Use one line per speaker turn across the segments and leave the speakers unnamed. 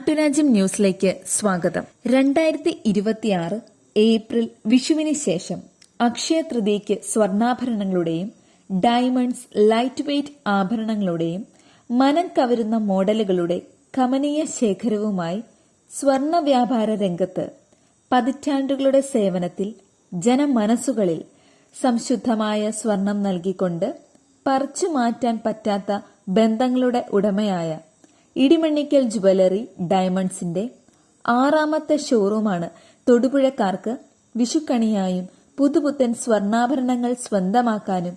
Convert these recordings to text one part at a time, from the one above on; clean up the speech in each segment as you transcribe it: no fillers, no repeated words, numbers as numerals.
നാട്ടുരാജ്യം ന്യൂസിലേക്ക് സ്വാഗതം. 2026 ഏപ്രിൽ വിഷുവിന് ശേഷം അക്ഷയ തൃതീയയ്ക്ക് സ്വർണ്ണാഭരണങ്ങളുടെയും ഡയമണ്ട്സ് ലൈറ്റ് വെയ്റ്റ് ആഭരണങ്ങളുടെയും മനം കവരുന്ന മോഡലുകളുടെ കമനീയ ശേഖരവുമായി സ്വർണ്ണ വ്യാപാര രംഗത്ത് പതിറ്റാണ്ടുകളുടെ സേവനത്തിൽ ജനമനസ്സുകളിൽ സംശുദ്ധമായ സ്വർണം നൽകിക്കൊണ്ട് പറിച്ചു മാറ്റാൻ പറ്റാത്ത ബന്ധങ്ങളുടെ ഉടമയായ ഇടിമണ്ണിക്കൽ ജുവലറി ഡയമണ്ട്സിന്റെ 6ാമത്തെ ഷോറൂമാണ് തൊടുപുഴക്കാർക്ക് വിഷുക്കണിയായും പുതുപുത്തൻ സ്വർണ്ണാഭരണങ്ങൾ സ്വന്തമാക്കാനും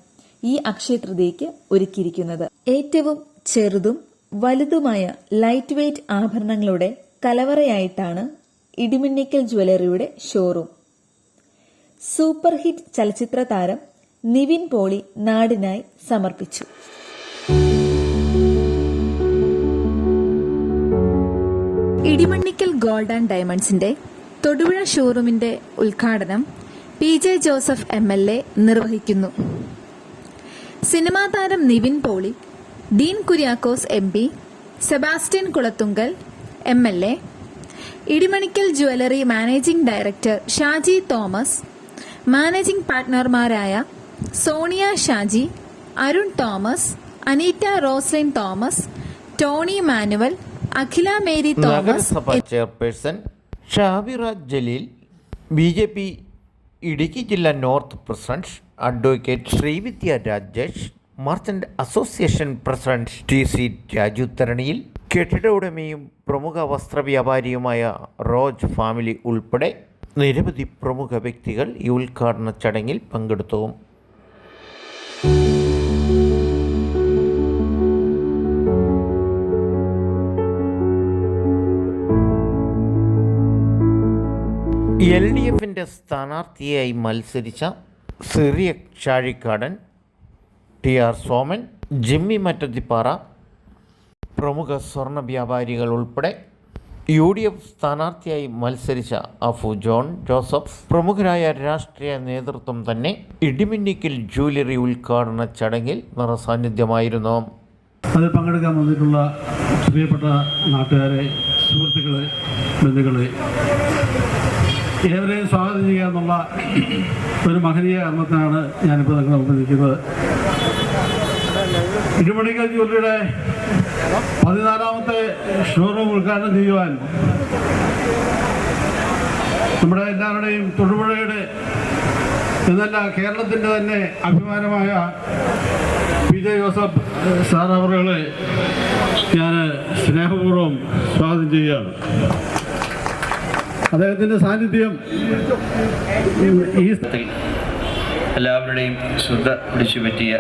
ഈ അക്ഷയ തൃതീയയ്ക്ക് ഒരുക്കിയിരിക്കുന്നത്. ഏറ്റവും ചെറുതും വലുതുമായ ലൈറ്റ് വെയ്റ്റ് ആഭരണങ്ങളുടെ കലവറയായിട്ടാണ് ഇടിമണ്ണിക്കൽ ജുവലറിയുടെ ഷോറൂം. സൂപ്പർ ഹിറ്റ് ചലച്ചിത്ര താരം നിവിൻ പോളി നാടിനായി സമർപ്പിച്ചു. ഇടിമണ്ണിക്കൽ ഗോൾഡ് ആൻഡ് ഡയമണ്ട്സിന്റെ തൊടുപുഴ ഷോറൂമിന്റെ ഉദ്ഘാടനം PJ ജോസഫ് MLA നിർവഹിക്കുന്നു. സിനിമാ താരം Nivin Pauly, Dean Kuriakose MP, Sebastian Kulathunkal MLA, Idimannickal jewellery managing director Shaji Thomas, managing പാർട്ട്ണർമാരായ സോണിയ ഷാജി, അരുൺ തോമസ്, അനീറ്റ റോസ്ലിൻ തോമസ്, ടോണി മാനുവൽ, അഖില മേരി തോമസ്,
നഗരസഭാ ചെയർപേഴ്സൺ ഷാബിറ ജലീൽ, BJP ഇടുക്കി ജില്ലാ north president advocate Srividya Rajesh, merchant association president TC Raju Tharaniyil, കെട്ടിട ഉടമയും പ്രമുഖ വസ്ത്രവ്യാപാരിയുമായ റോജ് ഫാമിലി ഉൾപ്പെടെ നിരവധി പ്രമുഖ വ്യക്തികൾ ഈ ഉദ്ഘാടന ചടങ്ങിൽ പങ്കെടുത്തു. LDFിൻ്റെ സ്ഥാനാർത്ഥിയായി മത്സരിച്ച സിറിയക് ചാഴിക്കാടൻ, TR സോമൻ, ജിമ്മി മറ്റത്തിപ്പാറ, പ്രമുഖ സ്വർണ്ണ വ്യാപാരികൾ ഉൾപ്പെടെ UDF സ്ഥാനാർത്ഥിയായി മത്സരിച്ച അഫു ജോൺ ജോസഫ്, പ്രമുഖരായ രാഷ്ട്രീയ നേതൃത്വം തന്നെ ഇടിമണ്ണിക്കൽ ജ്വല്ലറി ഉദ്ഘാടന ചടങ്ങിൽ നിറസാന്നിധ്യമായിരുന്നു.
അതിൽ പങ്കെടുക്കാൻ വന്നിട്ടുള്ള പ്രിയപ്പെട്ട നാട്ടുകാരെ, സുഹൃത്തുക്കളെ, ബന്ധുക്കളെ, ഏവരെയും സ്വാഗതം ചെയ്യുക എന്നുള്ള ഒരു മഹനീയ കർമ്മത്തിനാണ് ഞാനിപ്പോൾ നിങ്ങളുടെ മുമ്പിൽ നിൽക്കുന്നത്. ഇടിമണ്ണിക്കൽ ജ്വല്ലറിയുടെ 14ാമത്തെ ഷോറൂം ഉദ്ഘാടനം ചെയ്യുവാൻ നമ്മുടെ എല്ലാവരുടെയും തൊടുപുഴയുടെ എന്നല്ല കേരളത്തിൻ്റെ തന്നെ അഭിമാനമായ PJ ജോസഫ് സാർ അവറുകളെ ഞാൻ സ്നേഹപൂർവ്വം സ്വാഗതം ചെയ്യുകയാണ്. അദ്ദേഹത്തിൻ്റെ സാന്നിധ്യം ഈ
എല്ലാവരുടെയും ശ്രദ്ധ പിടിച്ചു പറ്റിയ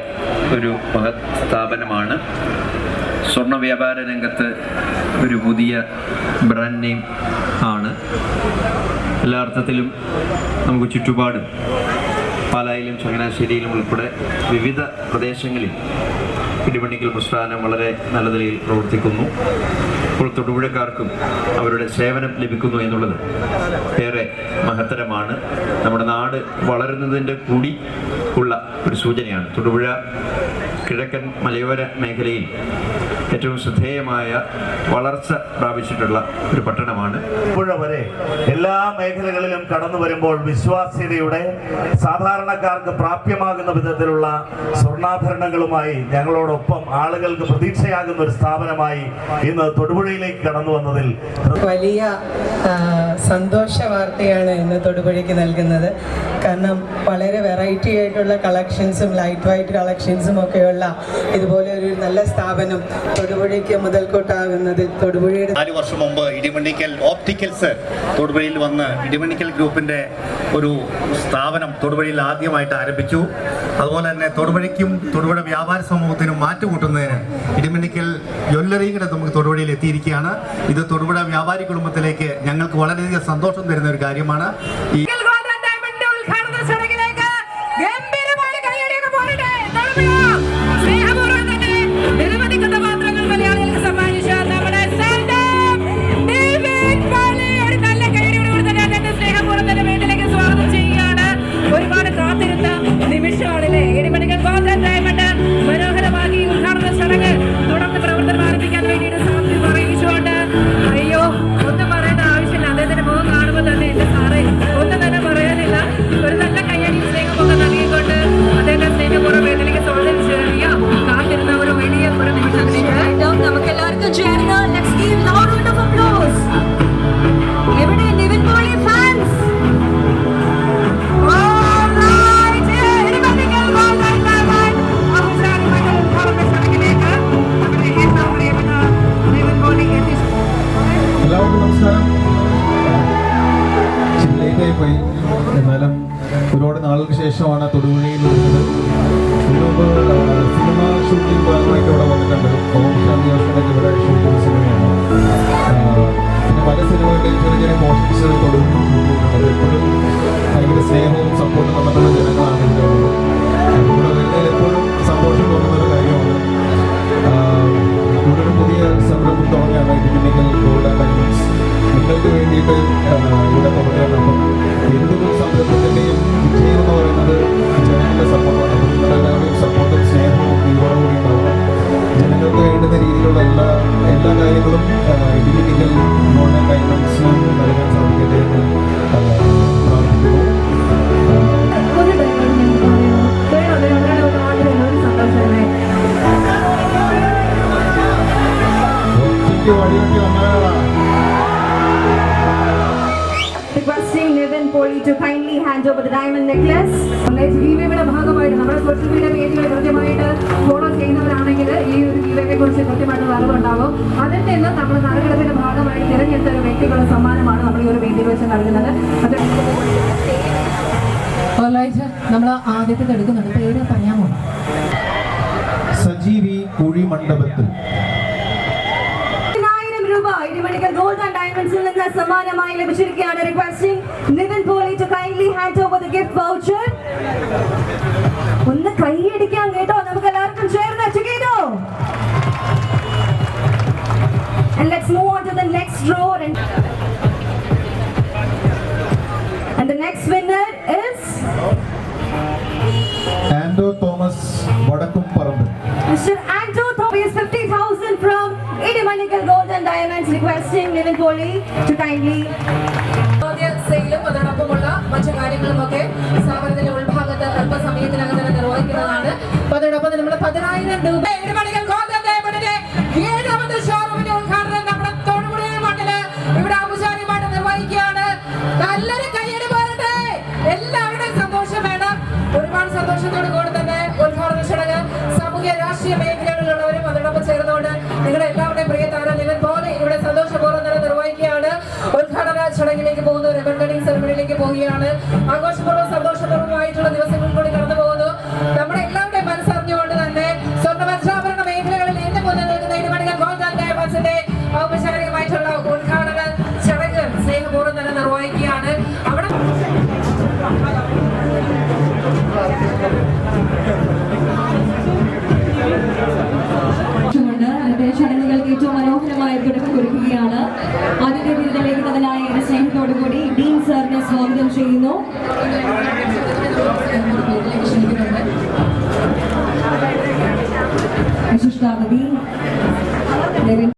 ഒരു മഹത് സ്ഥാപനമാണ്. സ്വർണ്ണ വ്യാപാര രംഗത്ത് ഒരു പുതിയ ബ്രാൻഡ് നെയിം ആണ്. എല്ലാ അർത്ഥത്തിലും നമുക്ക് ചുറ്റുപാടും പാലായിലും ചങ്ങനാശ്ശേരിയിലും ഉൾപ്പെടെ വിവിധ പ്രദേശങ്ങളിൽ ഇടിമണ്ണിക്കൽ പ്രസ്ഥാനം വളരെ നല്ല നിലയിൽ പ്രവർത്തിക്കുന്നു. ഇപ്പോൾ തൊടുപുഴക്കാർക്കും അവരുടെ സേവനം ലഭിക്കുന്നു എന്നുള്ളത് ഏറെ മഹത്തരമാണ്. നമ്മുടെ നാട് വളരുന്നതിൻ്റെ കൂടി ഉള്ള ഒരു സൂചനയാണ്. തൊടുപുഴ കിഴക്കൻ മലയോര മേഖലയിൽ ഏറ്റവും ശ്രദ്ധേയമായ വളർച്ച പ്രാപിച്ചിട്ടുള്ള ഒരു പട്ടണമാണ്.
പുഴ വരെ എല്ലാ മേഖലകളിലും കടന്നു വരുമ്പോൾ വിശ്വാസ്യതയുടെ സാധാരണക്കാർക്ക് പ്രാപ്യമാകുന്ന വിധത്തിലുള്ള സ്വർണ്ണാഭരണങ്ങളുമായി ഞങ്ങളോടൊപ്പം ആളുകൾക്ക് പ്രതീക്ഷയാകുന്ന ഒരു സ്ഥാപനമായി ഇന്ന് തൊടുപുഴയിലേക്ക് കടന്നു വന്നതിൽ
വലിയ സന്തോഷ വാർത്തയാണ് ഇന്ന് തൊടുപുഴയ്ക്ക് നൽകുന്നത്. കാരണം വളരെ വെറൈറ്റി ആയിട്ടുള്ള കളക്ഷൻസും ലൈറ്റ് വൈറ്റ് കളക്ഷൻസും ഒക്കെയുള്ള ഇതുപോലെ ഒരു നല്ല സ്ഥാപനം തൊടുപുഴയ്ക്ക് മുതൽക്കൂട്ടാകുന്നതിൽ തൊടുപുഴയുടെ
4 വർഷം മുമ്പ് ഇടിമണ്ണിക്കൽ ഓപ്റ്റിക്കൽസ് തൊടുപുഴയിൽ വന്ന് ഇടിമണ്ണിക്കൽ ഗ്രൂപ്പിന്റെ ഒരു സ്ഥാപനം തൊടുപുഴയിൽ ആദ്യമായിട്ട് ആരംഭിച്ചു. അതുപോലെ തന്നെ തൊടുപുഴയ്ക്കും തൊടുപുഴ വ്യാപാര സമൂഹത്തിനും മാറ്റുകൂട്ടുന്നതിന് ഇടിമണ്ണിക്കൽ ജ്വല്ലറിയും കൂടെ നമുക്ക് തൊടുപുഴയിൽ എത്തിയിരിക്കുകയാണ്. ഇത് തൊടുപുഴ വ്യാപാരി കുടുംബത്തിലേക്ക് ഞങ്ങൾക്ക് വളരെയധികം സന്തോഷം തരുന്ന ഒരു കാര്യമാണ്. ഈ
മനോഹരമാക്കി ഉദ്ഘാടന ചടങ്ങ് തുടർന്ന് പ്രവർത്തനം ആരംഭിക്കാൻ വേണ്ടിയിട്ട് അറിയിച്ചുകൊണ്ട് അയ്യോ to kindly hand over the diamond necklace.
ഗീവയുടെ ഭാഗമായിട്ട് നമ്മുടെ സോഷ്യൽ മീഡിയ പേജുകൾ കൃത്യമായിട്ട് ഫോളോ ചെയ്യുന്നവരാണെങ്കിൽ ഈ ഒരു ഗീവയെ കുറിച്ച് കൃത്യമായിട്ട് അറിവുണ്ടാവും. അതിൽ നിന്ന് നമ്മൾ നറുക്കെടുപ്പിന്റെ ഭാഗമായി തിരഞ്ഞെടുത്ത ഒരു വ്യക്തികളുടെ സമ്മാനമാണ് നമ്മൾ ഈ ഒരു വേദിയിൽ വെച്ച് നൽകുന്നത്. അത് നമ്മൾ ആദ്യത്തെ എടുക്കുന്നുണ്ട്. പേര് പറയാമോ?
സജീവി കുഴിമണ്ഡപത്തിൽ.
ഇടിമണിക്കൽ ഗോൾഡ് ആൻഡ് ഡയമണ്ട്സിൽ നിന്ന് സമ്മാനമായി ലഭിച്ചിരിക്കുകയാണ്. Requesting Nivin Pauly to kindly hand over the gift voucher. ഒന്ന് കൈയടിക്കാൻ കേട്ടോ, നമുക്ക് എല്ലാവർക്കും ചേർന്ന് ചെയ്തോ. And let's move on to the next draw. And the next winner is
Anto Thomas Vadakkumparambu.
Mr. Anto Thomas, 50,000 from Idimanikal Gold and Diamonds, requesting Nivin Poli to kindly.
സെയിലും അതോടൊപ്പമുള്ള മറ്റു കാര്യങ്ങളുമൊക്കെ സ്ഥാപനത്തിന്റെ ഉൾഭാഗത്ത് അല്പസമയത്തിനകം തന്നെ നിർവഹിക്കുന്നതാണ്. അതോടൊപ്പം നമ്മൾ 10,000 രൂപ ഇടിമണിക്കൽ ഗോൾഡ് ആൻഡ് ഡയമണ്ടിന്റെ 7ാമത് ഷോറൂമിന്റെ ഉദ്ഘാടനം നമ്മുടെ തൊടുപുഴ മണ്ണില് ഇവിടെ ഔപചാരികമായിട്ട് നിർവഹിക്കുകയാണ്. നല്ലൊരു കയ്യടി പോരട്ടെ. എല്ലാവരുടെയും സന്തോഷം വേണം. ഒരുപാട് സന്തോഷത്തോടു കൂടി തന്നെ ഉദ്ഘാടന ചടങ്ങ് സാമൂഹ്യ രാഷ്ട്രീയ മേഖലകളിലുള്ളവരും അതോടൊപ്പം ചേർന്നുകൊണ്ട് നിങ്ങളുടെ എല്ലാവരുടെയും പ്രിയ താരം നിവിൻ പോളി ഇവിടെ സന്തോഷപൂർവ്വം തന്നെ നിർവഹിക്കുകയാണ്. ഉദ്ഘാടന ചടങ്ങിലേക്ക് പോകുന്നു, റിബൺ കട്ടിംഗ് സെറമണിയിലേക്ക് പോവുകയാണ്. ആഘോഷപൂർവ്വം സന്തോഷപൂർവ്വമായിട്ടുള്ള ദിവസങ്ങൾ കൂടി കടന്നു പോകുന്നു. നമ്മുടെ എല്ലാവരുടെയും മനസ്സറിഞ്ഞുകൊണ്ട് തന്നെ സ്വർണ്ണവജ്രാഭരണ മേഖലകളിൽ ഇന്ന് മുന്നിൽ നിൽക്കുന്ന ഇടിമണിക്കൽ ഗോൾഡ് ആൻഡ് ഡയമണ്ട്സിന്റെ ഔപചാരികമായിട്ടുള്ള ഉദ്ഘാടന ചടങ്ങ് സ്നേഹപൂർവ്വം തന്നെ നിർവഹിക്കുകയാണ്. അവിടെ
ചടങ്ങുകൾക്ക് ഏറ്റവും മനോഹരമായ തുടക്കം കുറിക്കുകയാണ്. ആദ്യത്തെ ബിരുദലേഖനത്തിനായി സ്നേഹത്തോടുകൂടി ഡീൻ സാറിനെ സ്വാഗതം ചെയ്യുന്നു. വിശിഷ്ടാതിഥി